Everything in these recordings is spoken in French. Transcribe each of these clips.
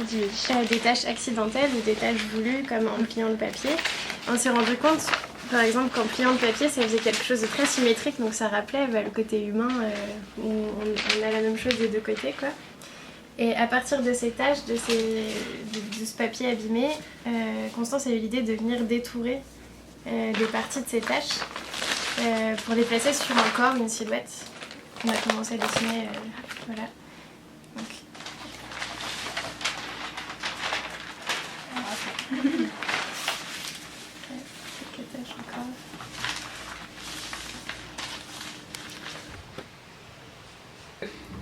des tâches accidentelles ou des tâches voulues comme en pliant le papier. On s'est rendu compte, par exemple, qu'en pliant le papier, ça faisait quelque chose de très symétrique, donc ça rappelait le côté humain où on a la même chose des deux côtés, quoi. Et à partir de ces tâches, de ce papier abîmé, Constance a eu l'idée de venir détourer des parties de ces tâches pour les placer sur un corps, une silhouette. On a commencé à dessiner, voilà. Donc. Quelques tâches encore.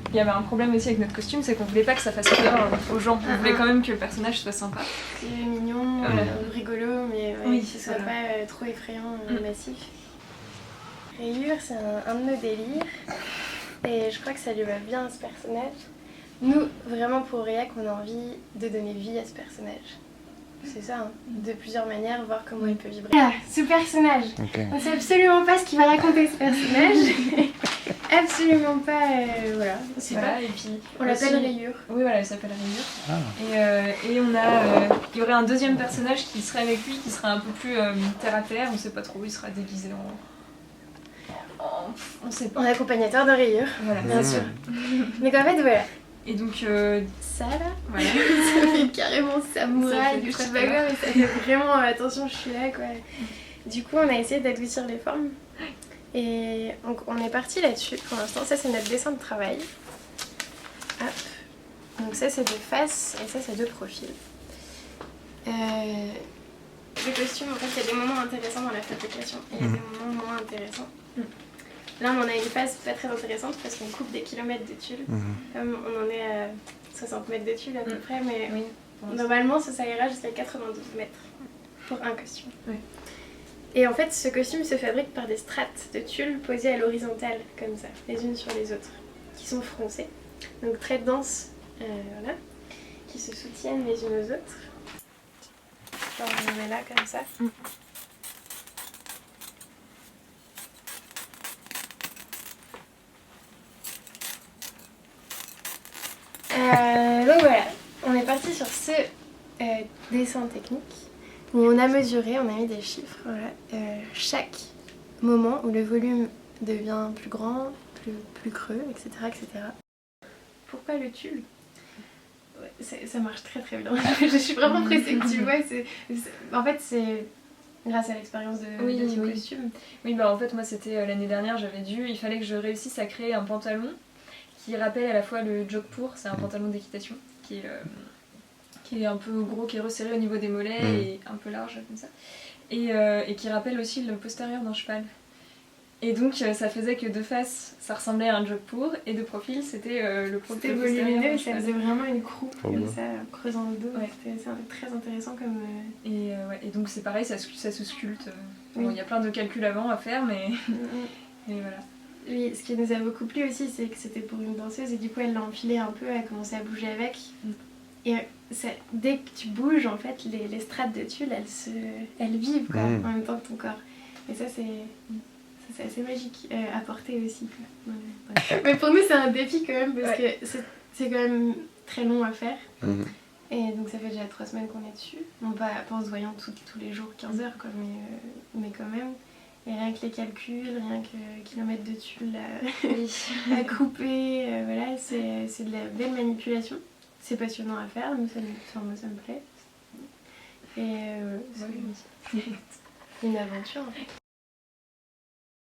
Il y avait un problème aussi avec notre costume, c'est qu'on voulait pas que ça fasse peur aux gens. On voulait quand même que le personnage soit sympa. C'est mignon, rigolo, mais que ce soit pas trop effrayant, massif. Rayure, c'est un de nos délires. Et je crois que ça lui va bien à ce personnage. Nous, vraiment pour Aurillac, on a envie de donner vie à ce personnage. C'est ça, hein. De plusieurs manières, voir comment il peut vibrer. Ah, ce personnage, on ne sait absolument pas ce qu'il va raconter, ce personnage. Absolument pas, voilà. On sait pas. Et puis, on l'appelle Rayure. Oui, voilà, elle s'appelle Rayure. Et on a, il y aurait un deuxième personnage qui serait avec lui, qui serait un peu plus terre à terre. On sait pas trop, il sera déguisé on sait pas. En accompagnateur de Rayure, voilà, bien sûr. Donc en fait, voilà. Et donc, ça là, voilà. ça fait carrément samouraï, je sais pas quoi, mais ça fait vraiment attention, je suis là, quoi. Du coup, on a essayé d'adoucir les formes. Et donc, on est parti là-dessus pour l'instant. Ça, c'est notre dessin de travail. Hop. Donc, ça, c'est de face et ça, c'est de profil. Le costume, en fait, il y a des moments intéressants dans la fabrication et il y a des moments moins intéressants. Là, on en a une phase pas très intéressante parce qu'on coupe des kilomètres de tulle. Comme on en est à 60 mètres de tulle à peu près, mais normalement, ça ira jusqu'à 92 mètres pour un costume. Et en fait, ce costume se fabrique par des strates de tulle posées à l'horizontale, comme ça, les unes sur les autres, qui sont froncées, donc très denses, voilà, qui se soutiennent les unes aux autres. Genre, on les met là, comme ça. Donc voilà, on est parti sur ce dessin technique où on a mesuré, on a mis des chiffres, voilà, chaque moment où le volume devient plus grand, plus creux, etc., etc. Pourquoi le tulle ? Ça marche très très bien, je suis vraiment pressée que tu vois, en fait c'est grâce à l'expérience de ce costume. Oui, bah en fait moi c'était l'année dernière, il fallait que je réussisse à créer un pantalon qui rappelle à la fois le jogpur, c'est un pantalon d'équitation qui est un peu gros, qui est resserré au niveau des mollets et un peu large comme ça, et qui rappelle aussi le postérieur d'un cheval. Et donc ça faisait que de face ça ressemblait à un jogpur et de profil c'était le profil. C'était volumineux et ça faisait vraiment une croûte comme ça, creusant le dos. C'était très intéressant comme... Et donc c'est pareil, ça se sculpte. Bon, il y a plein de calculs avant à faire, mais... et voilà. Oui, ce qui nous a beaucoup plu aussi, c'est que c'était pour une danseuse et du coup elle l'a enfilé un peu, elle a commencé à bouger avec. Et dès que tu bouges, en fait, les strates de tulle, elles vivent quoi, en même temps que ton corps. Et ça, c'est assez magique à porter aussi. Quoi. Mais pour nous, c'est un défi quand même, parce que c'est quand même très long à faire. Et donc ça fait déjà 3 semaines qu'on est dessus. Non pas en se voyant tous les jours 15 heures, quoi, mais quand même. Et rien que les calculs, rien que kilomètres de tulle à couper, voilà, c'est de la belle manipulation. C'est passionnant à faire, mais ça me plaît. Et c'est une aventure en fait.